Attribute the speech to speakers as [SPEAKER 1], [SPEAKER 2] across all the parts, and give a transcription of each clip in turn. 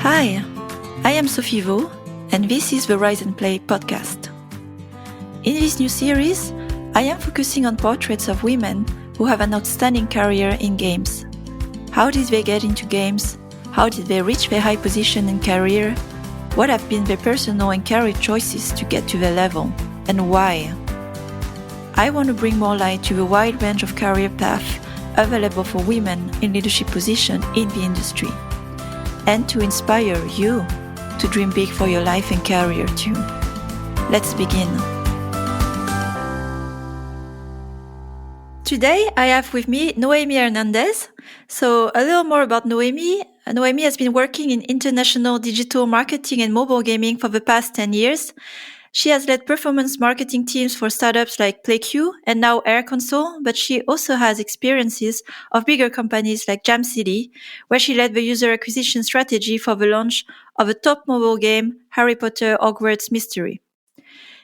[SPEAKER 1] Hi, I am Sophie Vaux, and this is the Rise and Play podcast. In this new series, I am focusing on portraits of women who have an outstanding career in games. How did they get into games? How did they reach their high position in career? What have been their personal and career choices to get to their level? And why? I want to bring more light to the wide range of career paths available for women in leadership positions in the industry, and to inspire you to dream big for your life and career too. Let's begin. Today, I have with me Noémie Hernandez. So a little more about Noémie. Noémie has been working in international digital marketing and mobile gaming for the past 10 years. She has led performance marketing teams for startups like PlayQ and now Air Console, but she also has experiences of bigger companies like Jam City, where she led the user acquisition strategy for the launch of a top mobile game, Harry Potter Hogwarts Mystery.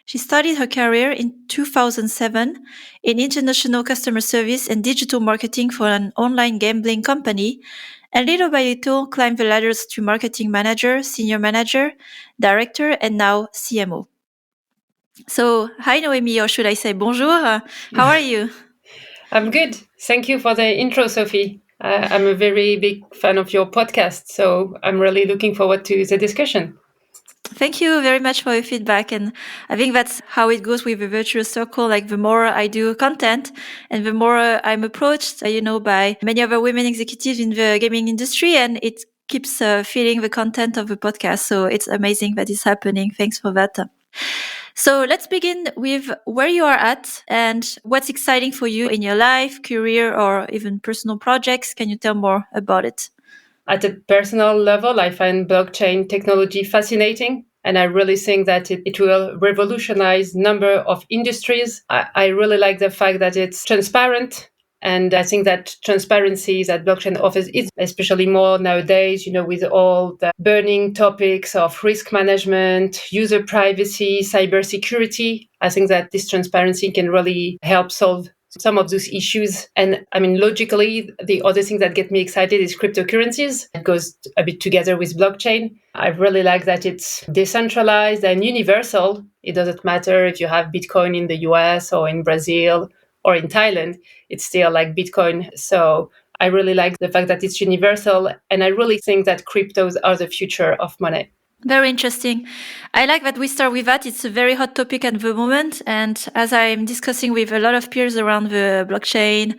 [SPEAKER 1] She started her career in 2007 in international customer service and digital marketing for an online gambling company, and little by little climbed the ladders to marketing manager, senior manager, director, and now CMO. So, hi Noémie, or should I say bonjour? How are you?
[SPEAKER 2] I'm good. Thank you for the intro, Sophie. I'm a very big fan of your podcast, so I'm really looking forward to the discussion.
[SPEAKER 1] Thank you very much for your feedback. And I think that's how it goes with the virtuous circle. Like the more I do content and the more I'm approached, by many other women executives in the gaming industry, and it keeps feeding the content of the podcast. So it's amazing that it's happening. Thanks for that. So let's begin with where you are at and what's exciting for you in your life, career, or even personal projects. Can you tell more about it?
[SPEAKER 2] At a personal level, I find blockchain technology fascinating, and I really think that it will revolutionize number of industries. I really like the fact that it's transparent. And I think that transparency that blockchain offers is especially more nowadays, with all the burning topics of risk management, user privacy, cybersecurity. I think that this transparency can really help solve some of those issues. And I mean, logically, the other thing that gets me excited is cryptocurrencies. It goes a bit together with blockchain. I really like that it's decentralized and universal. It doesn't matter if you have Bitcoin in the US or in Brazil or in Thailand, it's still like Bitcoin. So I really like the fact that it's universal. And I really think that cryptos are the future of money.
[SPEAKER 1] Very interesting. I like that we start with that. It's a very hot topic at the moment. And as I'm discussing with a lot of peers around the blockchain,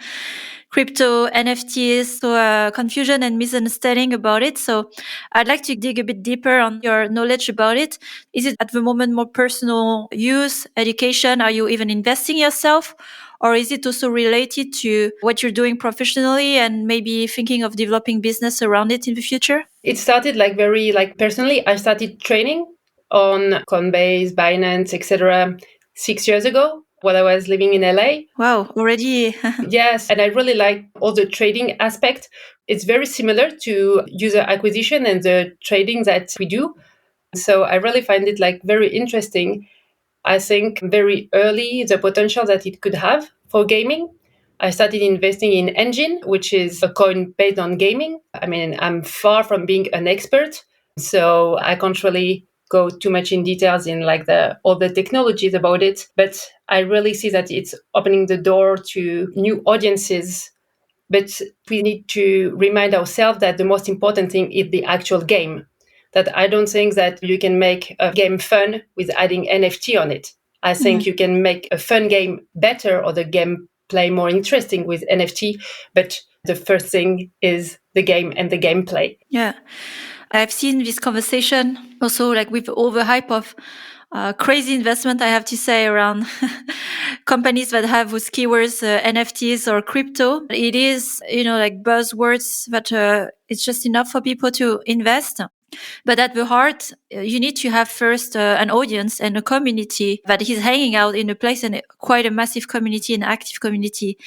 [SPEAKER 1] crypto, NFTs, so confusion and misunderstanding about it. So I'd like to dig a bit deeper on your knowledge about it. Is it at the moment more personal use, education? Are you even investing yourself? Or is it also related to what you're doing professionally and maybe thinking of developing business around it in the future?
[SPEAKER 2] It started very personally. I started training on Coinbase, Binance, etc. 6 years ago when I was living in LA.
[SPEAKER 1] Wow, already.
[SPEAKER 2] Yes, and I really like all the trading aspect. It's very similar to user acquisition and the trading that we do. So I really find it very interesting. I think very early the potential that it could have for gaming. I started investing in Engine, which is a coin based on gaming. I mean, I'm far from being an expert, so I can't really go too much in details in all the technologies about it. But I really see that it's opening the door to new audiences. But we need to remind ourselves that the most important thing is the actual game. That I don't think that you can make a game fun with adding NFT on it. I think you can make a fun game better or the gameplay more interesting with NFT. But the first thing is the game and the gameplay.
[SPEAKER 1] Yeah. I've seen this conversation also with all the hype of crazy investment, I have to say, around companies that have those keywords, NFTs or crypto. It is, buzzwords that it's just enough for people to invest. But at the heart, you need to have first an audience and a community that is hanging out in a place, and quite a massive community, an active community.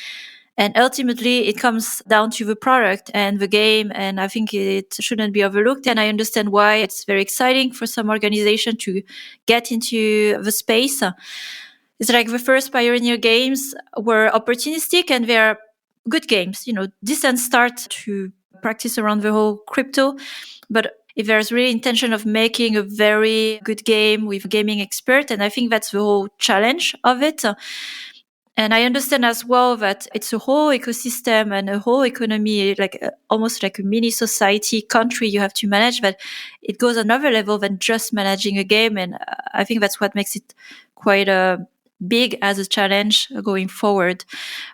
[SPEAKER 1] And ultimately, it comes down to the product and the game. And I think it shouldn't be overlooked. And I understand why it's very exciting for some organization to get into the space. It's like the first Pioneer games were opportunistic and they're good games, decent start to practice around the whole crypto. But if there's really intention of making a very good game with a gaming expert. And I think that's the whole challenge of it. And I understand as well that it's a whole ecosystem and a whole economy, like almost like a mini society country you have to manage, but it goes another level than just managing a game. And I think that's what makes it quite big as a challenge going forward.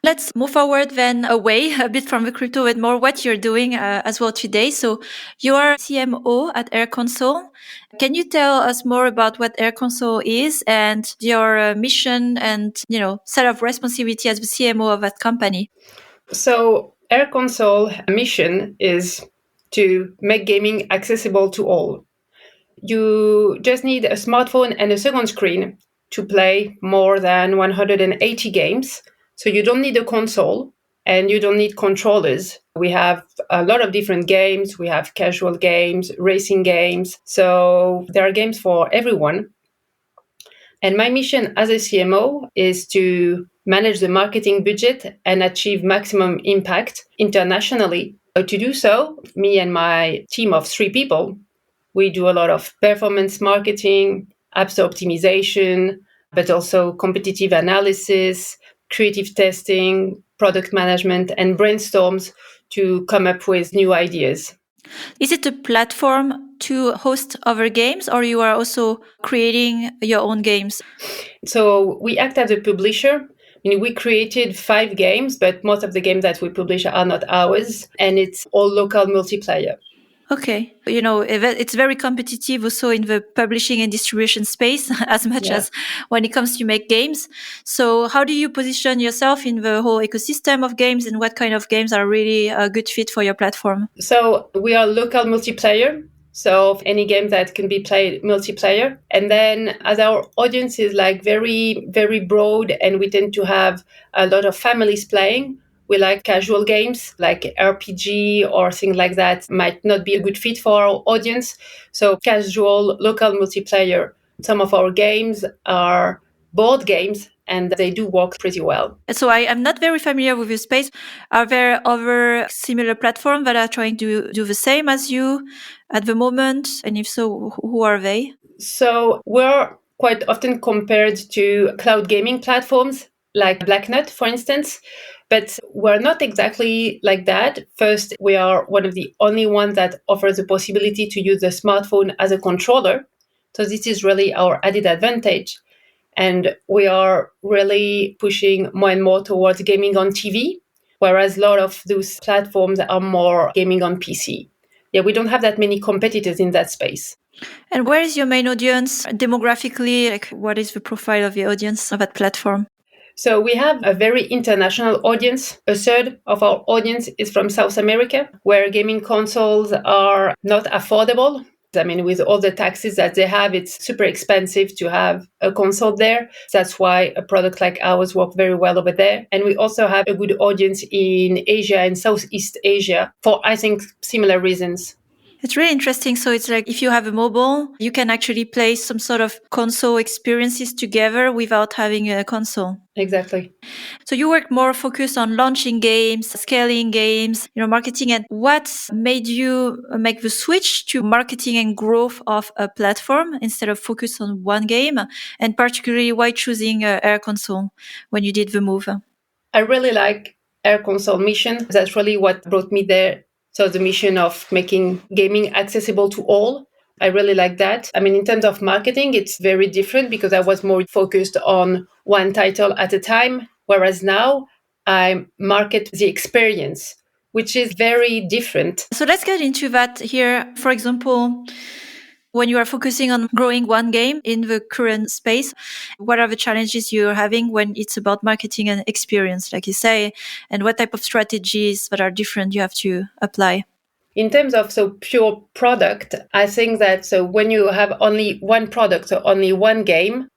[SPEAKER 1] Let's move forward then away a bit from the crypto and more what you're doing as well today. So you are CMO at Air Console. Can you tell us more about what Air Console is and your mission and, set of responsibility as the CMO of that company?
[SPEAKER 2] So Air Console mission is to make gaming accessible to all. You just need a smartphone and a second screen to play more than 180 games. So you don't need a console and you don't need controllers. We have a lot of different games. We have casual games, racing games. So there are games for everyone. And my mission as a CMO is to manage the marketing budget and achieve maximum impact internationally. To do so, me and my team of 3 people, we do a lot of performance marketing, app store optimization, but also competitive analysis, creative testing, product management, and brainstorms to come up with new ideas.
[SPEAKER 1] Is it a platform to host other games, or you are also creating your own games?
[SPEAKER 2] So we act as a publisher. We created 5 games, but most of the games that we publish are not ours, and it's all local multiplayer.
[SPEAKER 1] Okay. It's very competitive also in the publishing and distribution space as much as when it comes to make games. So how do you position yourself in the whole ecosystem of games, and what kind of games are really a good fit for your platform?
[SPEAKER 2] So we are local multiplayer. So any game that can be played multiplayer. And then as our audience is like very, very broad and we tend to have a lot of families playing, we like casual games like RPG or things like that might not be a good fit for our audience. So casual local multiplayer. Some of our games are board games and they do work pretty well.
[SPEAKER 1] So I'm not very familiar with your space. Are there other similar platforms that are trying to do the same as you at the moment? And if so, who are they?
[SPEAKER 2] So we're quite often compared to cloud gaming platforms like Blacknut, for instance, but we're not exactly like that. First, we are one of the only ones that offers the possibility to use the smartphone as a controller. So this is really our added advantage. And we are really pushing more and more towards gaming on TV, whereas a lot of those platforms are more gaming on PC. Yeah, we don't have that many competitors in that space.
[SPEAKER 1] And where is your main audience demographically? Like, what is the profile of the audience of that platform?
[SPEAKER 2] So we have a very international audience. A third of our audience is from South America, where gaming consoles are not affordable. With all the taxes that they have, it's super expensive to have a console there. That's why a product like ours works very well over there. And we also have a good audience in Asia and Southeast Asia for, I think, similar reasons.
[SPEAKER 1] It's really interesting. So it's like if you have a mobile, you can actually play some sort of console experiences together without having a console.
[SPEAKER 2] Exactly.
[SPEAKER 1] So you work more focused on launching games, scaling games, marketing. And what made you make the switch to marketing and growth of a platform instead of focus on one game? And particularly why choosing Air Console when you did the move?
[SPEAKER 2] I really like Air Console mission. That's really what brought me there. So the mission of making gaming accessible to all. I really like that. In terms of marketing, it's very different because I was more focused on one title at a time, whereas now I market the experience, which is very different.
[SPEAKER 1] So let's get into that here. For example, when you are focusing on growing one game in the current space, what are the challenges you're having when it's about marketing and experience, like you say, and what type of strategies that are different you have to apply?
[SPEAKER 2] In terms of pure product, I think that when you have only one product, so only one game,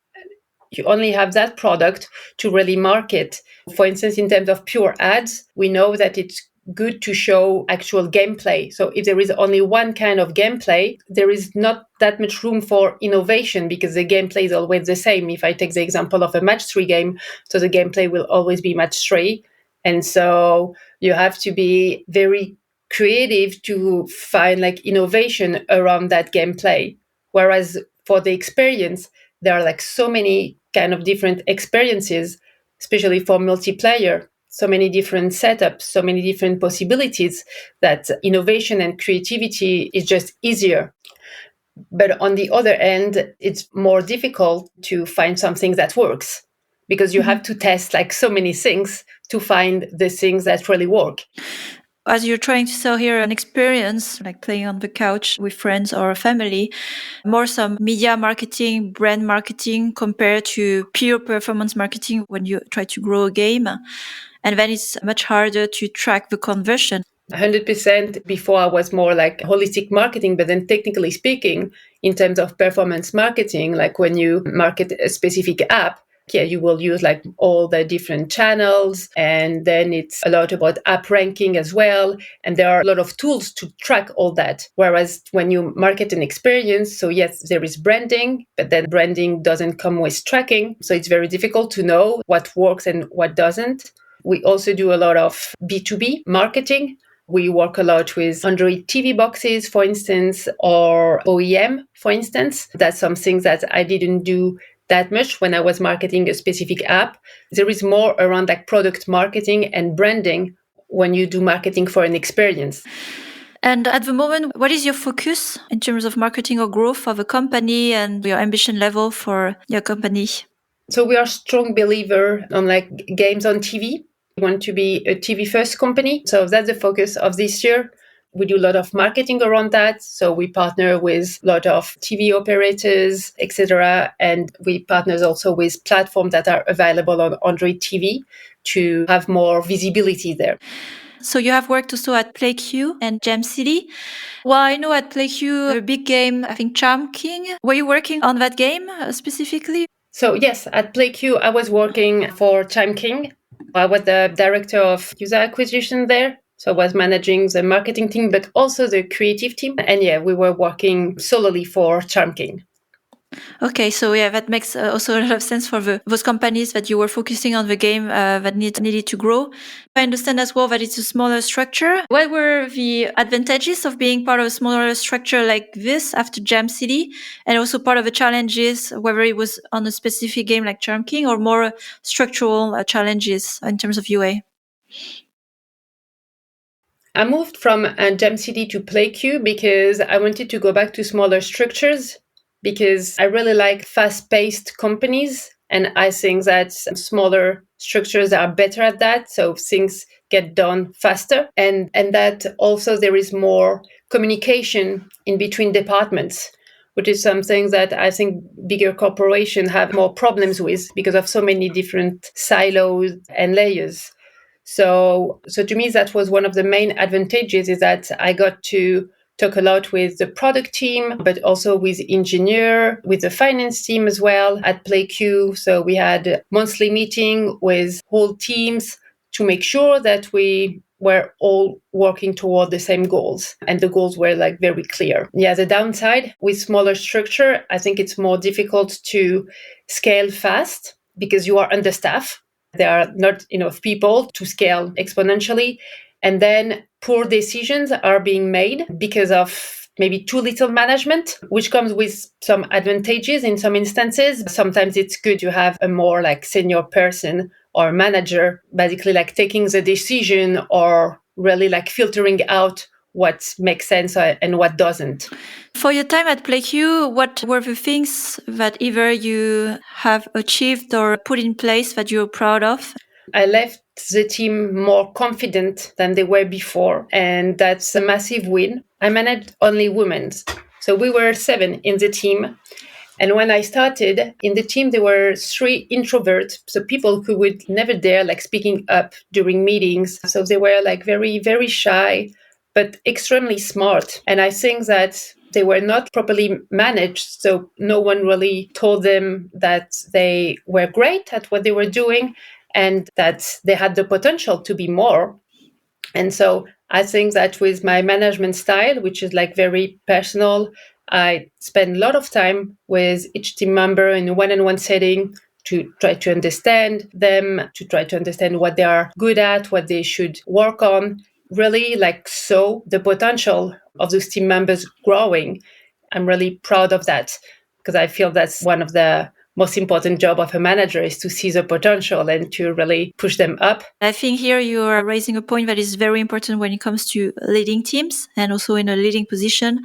[SPEAKER 2] you only have that product to really market. For instance, in terms of pure ads, we know that it's good to show actual gameplay. So if there is only one kind of gameplay, there is not that much room for innovation because the gameplay is always the same. If I take the example of a match 3 game, so the gameplay will always be match 3. And so you have to be very creative to find like innovation around that gameplay. Whereas for the experience, there are like so many kind of different experiences, especially for multiplayer, so many different setups, so many different possibilities that innovation and creativity is just easier. But on the other end, it's more difficult to find something that works because you have to test like so many things to find the things that really work.
[SPEAKER 1] As you're trying to sell here an experience, like playing on the couch with friends or family, more some media marketing, brand marketing compared to pure performance marketing when you try to grow a game. And then it's much harder to track the conversion.
[SPEAKER 2] 100%. Before I was more like holistic marketing, but then technically speaking, in terms of performance marketing, like when you market a specific app, yeah, you will use like all the different channels. And then it's a lot about app ranking as well. And there are a lot of tools to track all that. Whereas when you market an experience, so yes, there is branding, but then branding doesn't come with tracking. So it's very difficult to know what works and what doesn't. We also do a lot of B2B marketing. We work a lot with Android TV boxes, for instance, or OEM, for instance. That's something that I didn't do that much when I was marketing a specific app. There is more around like product marketing and branding when you do marketing for an experience.
[SPEAKER 1] And at the moment, what is your focus in terms of marketing or growth of a company and your ambition level for your company?
[SPEAKER 2] So we are a strong believer on like games on TV. We want to be a TV first company. So that's the focus of this year. We do a lot of marketing around that. So we partner with a lot of TV operators, etc. And we partner also with platforms that are available on Android TV to have more visibility there.
[SPEAKER 1] So you have worked also at PlayQ and Gem City. Well, I know at PlayQ, a big game, I think Charm King. Were you working on that game specifically?
[SPEAKER 2] So yes, at PlayQ, I was working for Chime King. I was the director of user acquisition there. So I was managing the marketing team, but also the creative team. And yeah, we were working solely for Charm King.
[SPEAKER 1] Okay, so yeah, that makes also a lot of sense for those companies that you were focusing on the game that needed to grow. I understand as well that it's a smaller structure. What were the advantages of being part of a smaller structure like this after Jam City, and also part of the challenges, whether it was on a specific game like Charm King or more structural challenges in terms of UA?
[SPEAKER 2] I moved from Gem City to PlayQ because I wanted to go back to smaller structures because I really like fast-paced companies. And I think that smaller structures are better at that. So things get done faster. And that also there is more communication in between departments, which is something that I think bigger corporations have more problems with because of so many different silos and layers. So to me, that was one of the main advantages is that I got to talk a lot with the product team, but also with engineer, with the finance team as well at PlayQ. So we had a monthly meeting with whole teams to make sure that we were all working toward the same goals. And the goals were like very clear. Yeah, the downside with smaller structure, I think it's more difficult to scale fast because you are understaffed. There are not enough people to scale exponentially. And then poor decisions are being made because of maybe too little management, which comes with some advantages in some instances. Sometimes it's good to have a more like senior person or manager, basically like taking the decision or really like filtering out what makes sense and what doesn't.
[SPEAKER 1] For your time at PlayQ, what were the things that either you have achieved or put in place that you're proud of?
[SPEAKER 2] I left the team more confident than they were before, and that's a massive win. I managed only women. So we were 7 in the team. And when I started in the team, there were 3 introverts, so people who would never dare like speaking up during meetings. So they were like very, very shy, but extremely smart. And I think that they were not properly managed. So no one really told them that they were great at what they were doing and that they had the potential to be more. And so I think that with my management style, which is like very personal, I spend a lot of time with each team member in a one-on-one setting to try to understand them, to try to understand what they are good at, what they should work on. really like saw the potential of those team members growing. I'm really proud of that because I feel that's one of the most important job of a manager is to see the potential and to really push them up.
[SPEAKER 1] I think here you are raising a point that is very important when it comes to leading teams and also in a leading position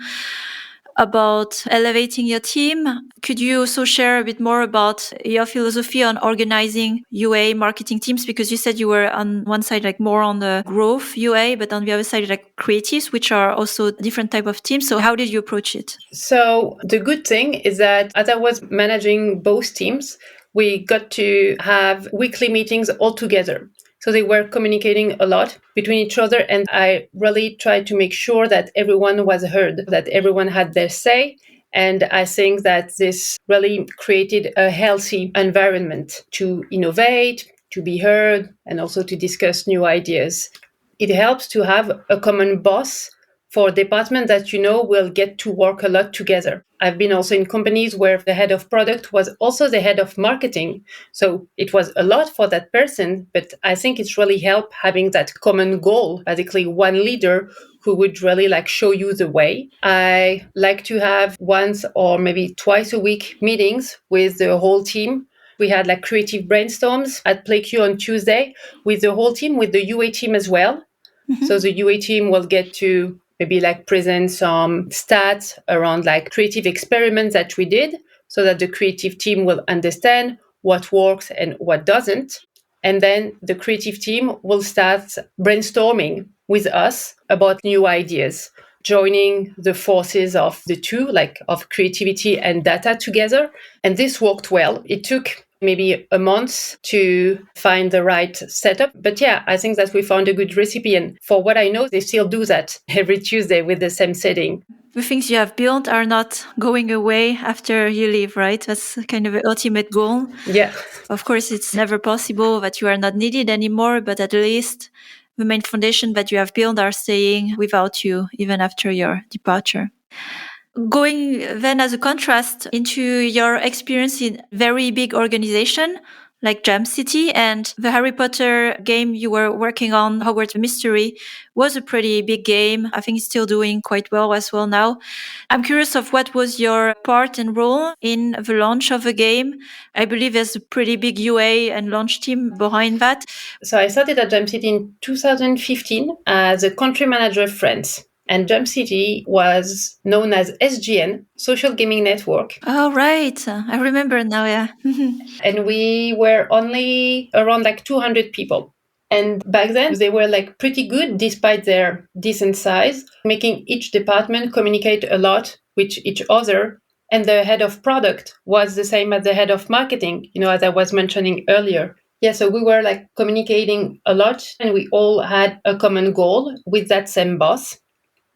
[SPEAKER 1] about elevating your team. Could you also share a bit more about your philosophy on organizing UA marketing teams? Because you said you were on one side like more on the growth UA, but on the other side like creatives, which are also different type of teams. So how did you approach it?
[SPEAKER 2] So the good thing is that as I was managing both teams, we got to have weekly meetings all together. So they were communicating a lot between each other. And I really tried to make sure that everyone was heard, that everyone had their say. And I think that this really created a healthy environment to innovate, to be heard, and also to discuss new ideas. It helps to have a common boss for a department that you know will get to work a lot together. I've been also in companies where the head of product was also the head of marketing. So it was a lot for that person, but I think it's really helped having that common goal, basically one leader who would really like show you the way. I like to have once or maybe twice a week meetings with the whole team. We had like creative brainstorms at PlayQ on Tuesday with the whole team, with the UA team as well. Mm-hmm. So the UA team will get to maybe like present some stats around like creative experiments that we did so that the creative team will understand what works and what doesn't. And then the creative team will start brainstorming with us about new ideas, joining the forces of the two, like of creativity and data together. And this worked well. It took maybe a month to find the right setup. But yeah, I think that we found a good recipe. And for what I know, they still do that every Tuesday with the same setting.
[SPEAKER 1] The things you have built are not going away after you leave, right? That's kind of an ultimate goal.
[SPEAKER 2] Yeah.
[SPEAKER 1] Of course, it's never possible that you are not needed anymore, but at least the main foundation that you have built are staying without you, even after your departure. Going then as a contrast into your experience in very big organization like Jam City and the Harry Potter game you were working on, Hogwarts Mystery, was a pretty big game. I think it's still doing quite well as well now. I'm curious of what was your part and role in the launch of the game. I believe there's a pretty big UA and launch team behind that.
[SPEAKER 2] So I started at Jam City in 2015 as a country manager of France. And Jam City was known as SGN, Social Gaming Network.
[SPEAKER 1] Oh, right. I remember now, yeah.
[SPEAKER 2] And we were only around like 200 people. And back then, they were like pretty good despite their decent size, making each department communicate a lot with each other. And the head of product was the same as the head of marketing, as I was mentioning earlier. Yeah, so we were like communicating a lot and we all had a common goal with that same boss.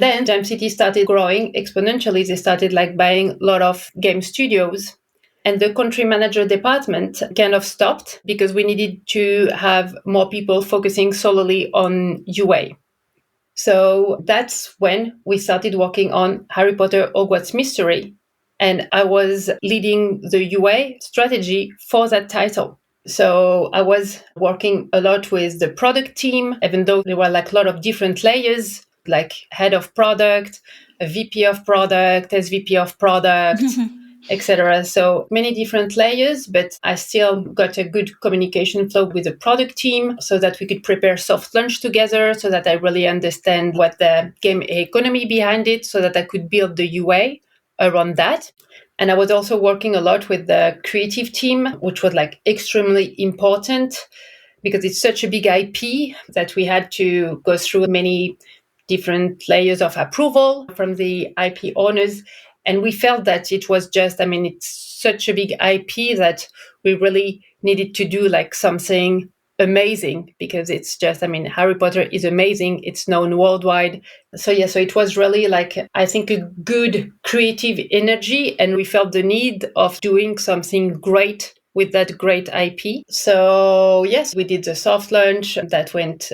[SPEAKER 2] Then Jam City started growing exponentially. They started like buying a lot of game studios. And the country manager department kind of stopped because we needed to have more people focusing solely on UA. So that's when we started working on Harry Potter Hogwarts Mystery. And I was leading the UA strategy for that title. So I was working a lot with the product team, even though there were like a lot of different layers, like head of product, a VP of product, SVP of product, etc. So many different layers, but I still got a good communication flow with the product team so that we could prepare soft launch together, so that I really understand what the game economy behind it, so that I could build the UA around that. And I was also working a lot with the creative team, which was like extremely important because it's such a big IP that we had to go through many different layers of approval from the IP owners. And we felt that it was just, it's such a big IP that we really needed to do like something amazing because it's just, Harry Potter is amazing. It's known worldwide. So it was really like, I think, a good creative energy. And we felt the need of doing something great with that great IP. So yes, we did the soft launch that went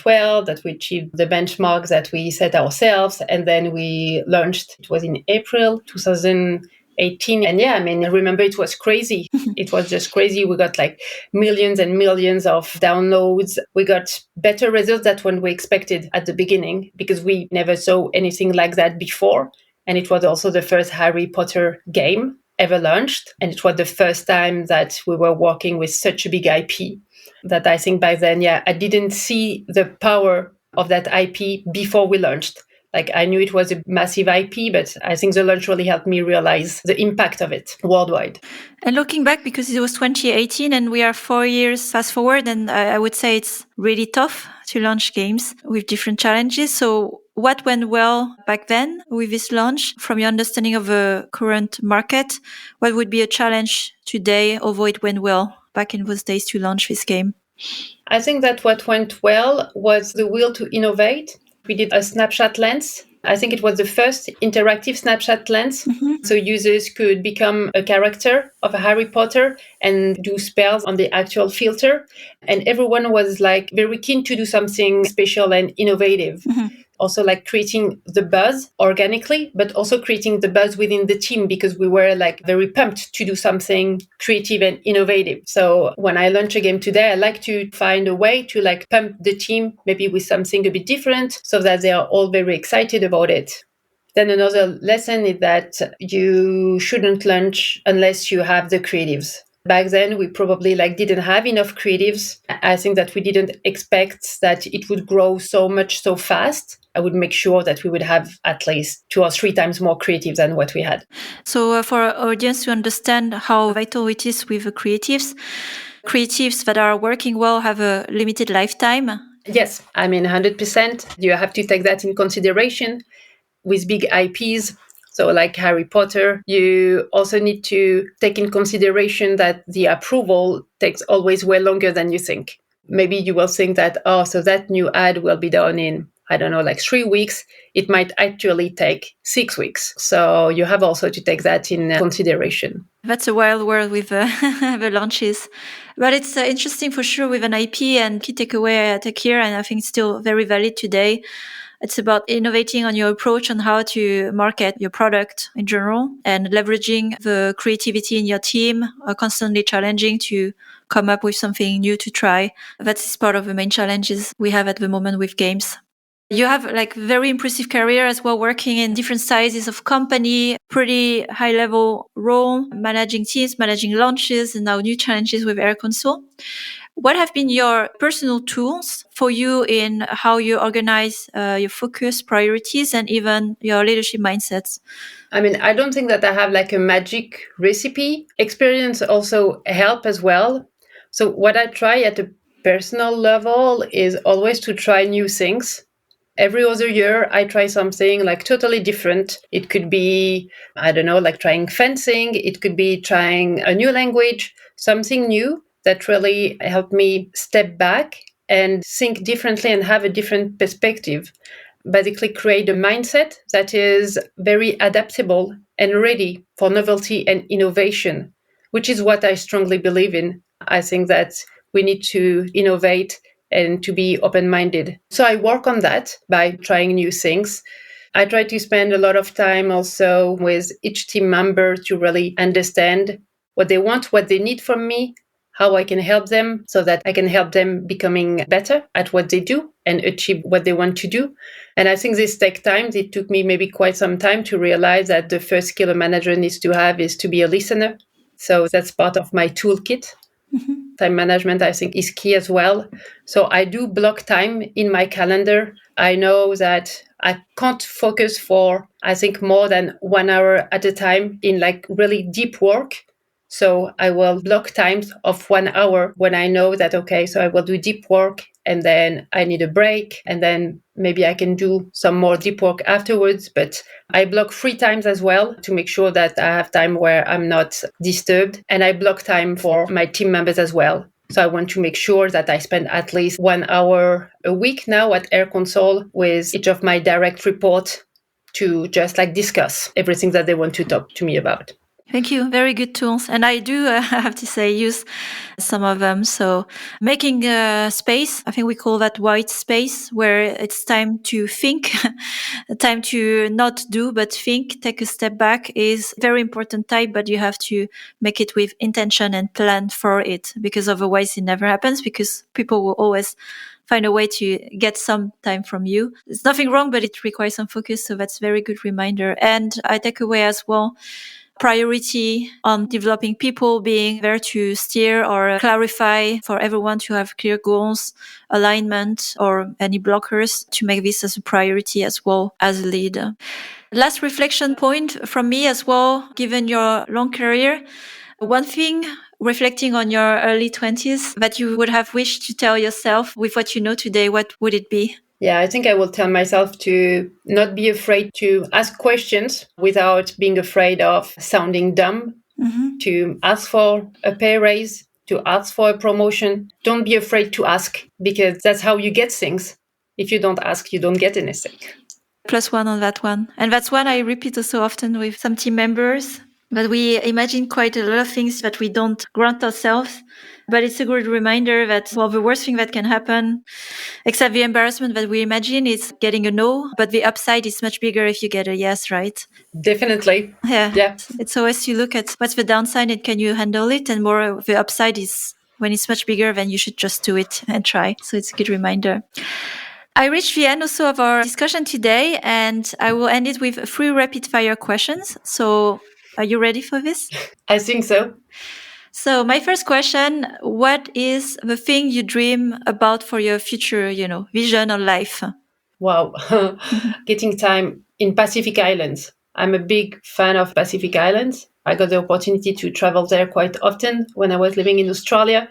[SPEAKER 2] well, that we achieved the benchmarks that we set ourselves. And then we launched, it was in April 2018. And I remember it was crazy. It was just crazy. We got like millions and millions of downloads. We got better results than when we expected at the beginning because we never saw anything like that before. And it was also the first Harry Potter game ever launched. And it was the first time that we were working with such a big IP that I think back then, I didn't see the power of that IP before we launched. Like I knew it was a massive IP, but I think the launch really helped me realize the impact of it worldwide.
[SPEAKER 1] And looking back, because it was 2018 and we are 4 years fast forward, and I would say it's really tough to launch games with different challenges. So what went well back then with this launch from your understanding of the current market? What would be a challenge today, although it went well back in those days to launch this game?
[SPEAKER 2] I think that what went well was the will to innovate. We did a snapshot lens. I think it was the first interactive snapshot lens. So users could become a character of a Harry Potter and do spells on the actual filter. And everyone was like very keen to do something special and innovative. Also like creating the buzz organically, but also creating the buzz within the team because we were like very pumped to do something creative and innovative. So when I launch a game today, I like to find a way to like pump the team maybe with something a bit different so that they are all very excited about it. Then another lesson is that you shouldn't launch unless you have the creatives. Back then, we probably like didn't have enough creatives. I think that we didn't expect that it would grow so much so fast. I would make sure that we would have at least 2 or 3 times more creatives than what we had.
[SPEAKER 1] So for our audience to understand how vital it is with the creatives that are working well have a limited lifetime.
[SPEAKER 2] Yes, I mean 100%. You have to take that in consideration with big IPs. So like Harry Potter, you also need to take in consideration that the approval takes always way longer than you think. Maybe you will think that, so that new ad will be done in, I don't know, like 3 weeks. It might actually take 6 weeks. So you have also to take that in consideration.
[SPEAKER 1] That's a wild world with the launches. But it's interesting for sure with an IP, and key takeaway I take here, and I think it's still very valid today. It's about innovating on your approach on how to market your product in general and leveraging the creativity in your team, constantly challenging to come up with something new to try. That's part of the main challenges we have at the moment with games. You have like very impressive career as well, working in different sizes of company, pretty high level role, managing teams, managing launches, and now new challenges with Air Console. What have been your personal tools for you in how you organize your focus, priorities, and even your leadership mindsets?
[SPEAKER 2] I mean, I don't think that I have like a magic recipe. Experience also help as well. So what I try at a personal level is always to try new things. Every other year, I try something like totally different. It could be, I don't know, like trying fencing. It could be trying a new language, something new that really helped me step back and think differently and have a different perspective. Basically create a mindset that is very adaptable and ready for novelty and innovation, which is what I strongly believe in. I think that we need to innovate and to be open-minded. So I work on that by trying new things. I try to spend a lot of time also with each team member to really understand what they want, what they need from me, how I can help them so that I can help them becoming better at what they do and achieve what they want to do. And I think this takes time. It took me maybe quite some time to realize that the first skill a manager needs to have is to be a listener. So that's part of my toolkit. Time management, I think, is key as well. So I do block time in my calendar. I know that I can't focus for, I think, more than 1 hour at a time in like really deep work. So I will block times of 1 hour when I know that, okay, so I will do deep work and then I need a break and then maybe I can do some more deep work afterwards. But I block free times as well to make sure that I have time where I'm not disturbed. And I block time for my team members as well. So I want to make sure that I spend at least 1 hour a week now at Air Console with each of my direct reports to just like discuss everything that they want to talk to me about.
[SPEAKER 1] Thank you. Very good tools. And I do, I have to say, use some of them. So making a space, I think we call that white space, where it's time to think, time to not do, but think, take a step back is very important type, but you have to make it with intention and plan for it, because otherwise it never happens, because people will always find a way to get some time from you. There's nothing wrong, but it requires some focus. So that's a very good reminder. And I take away as well priority on developing people, being there to steer or clarify for everyone to have clear goals, alignment, or any blockers, to make this as a priority as well as a leader. Last reflection point from me as well, given your long career, one thing reflecting on your early 20s that you would have wished to tell yourself with what you know today, what would it be?
[SPEAKER 2] Yeah, I think I will tell myself to not be afraid to ask questions without being afraid of sounding dumb, to ask for a pay raise, to ask for a promotion. Don't be afraid to ask, because that's how you get things. If you don't ask, you don't get anything.
[SPEAKER 1] +1 on that one. And that's one I repeat also often with some team members, that we imagine quite a lot of things that we don't grant ourselves. But it's a good reminder that, well, the worst thing that can happen, except the embarrassment that we imagine, is getting a no. But the upside is much bigger if you get a yes, right?
[SPEAKER 2] Definitely.
[SPEAKER 1] Yeah. It's always you look at what's the downside and can you handle it? And more the upside is when it's much bigger, then you should just do it and try. So it's a good reminder. I reached the end also of our discussion today, and I will end it with 3 rapid fire questions. So are you ready for this?
[SPEAKER 2] I think so.
[SPEAKER 1] So my first question, what is the thing you dream about for your future, vision or life?
[SPEAKER 2] Wow. Getting time in Pacific Islands. I'm a big fan of Pacific Islands. I got the opportunity to travel there quite often when I was living in Australia,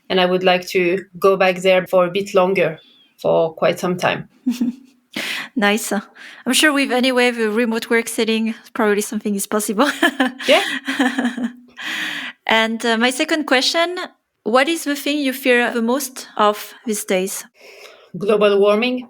[SPEAKER 2] and I would like to go back there for a bit longer, for quite some time.
[SPEAKER 1] Nice. I'm sure with anyway the remote work setting, probably something is possible.
[SPEAKER 2] Yeah.
[SPEAKER 1] And my second question, what is the thing you fear the most of these days?
[SPEAKER 2] Global warming.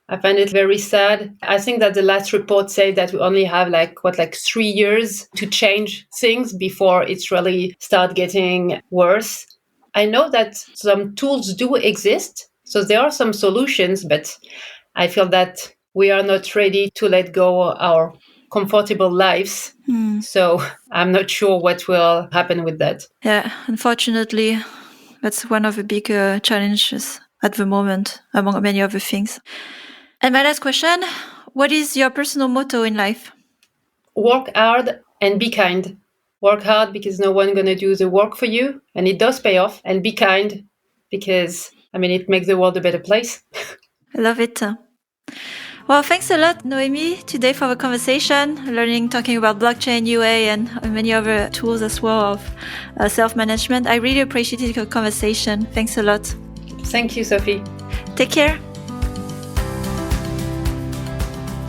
[SPEAKER 2] I find it very sad. I think that the last report said that we only have 3 years to change things before it's really start getting worse. I know that some tools do exist, so there are some solutions, but I feel that we are not ready to let go of our comfortable lives. So I'm not sure what will happen with that.
[SPEAKER 1] Yeah, unfortunately, that's one of the big challenges at the moment, among many other things. And my last question, what is your personal motto in life?
[SPEAKER 2] Work hard and be kind. Work hard because no one's going to do the work for you, and it does pay off. And be kind because, it makes the world a better place.
[SPEAKER 1] I love it. Well, thanks a lot, Noémie, today for the conversation, talking about blockchain, UA, and many other tools as well of self-management. I really appreciated your conversation. Thanks a lot.
[SPEAKER 2] Thank you, Sophie.
[SPEAKER 1] Take care.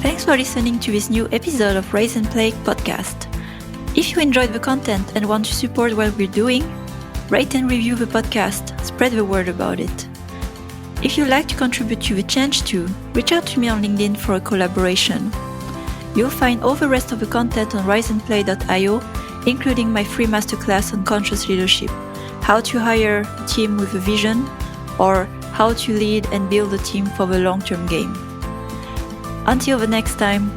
[SPEAKER 1] Thanks for listening to this new episode of Raise and Play podcast. If you enjoyed the content and want to support what we're doing, rate and review the podcast, spread the word about it. If you'd like to contribute to the change too, reach out to me on LinkedIn for a collaboration. You'll find all the rest of the content on riseandplay.io, including my free masterclass on conscious leadership, how to hire a team with a vision, or how to lead and build a team for the long-term game. Until the next time.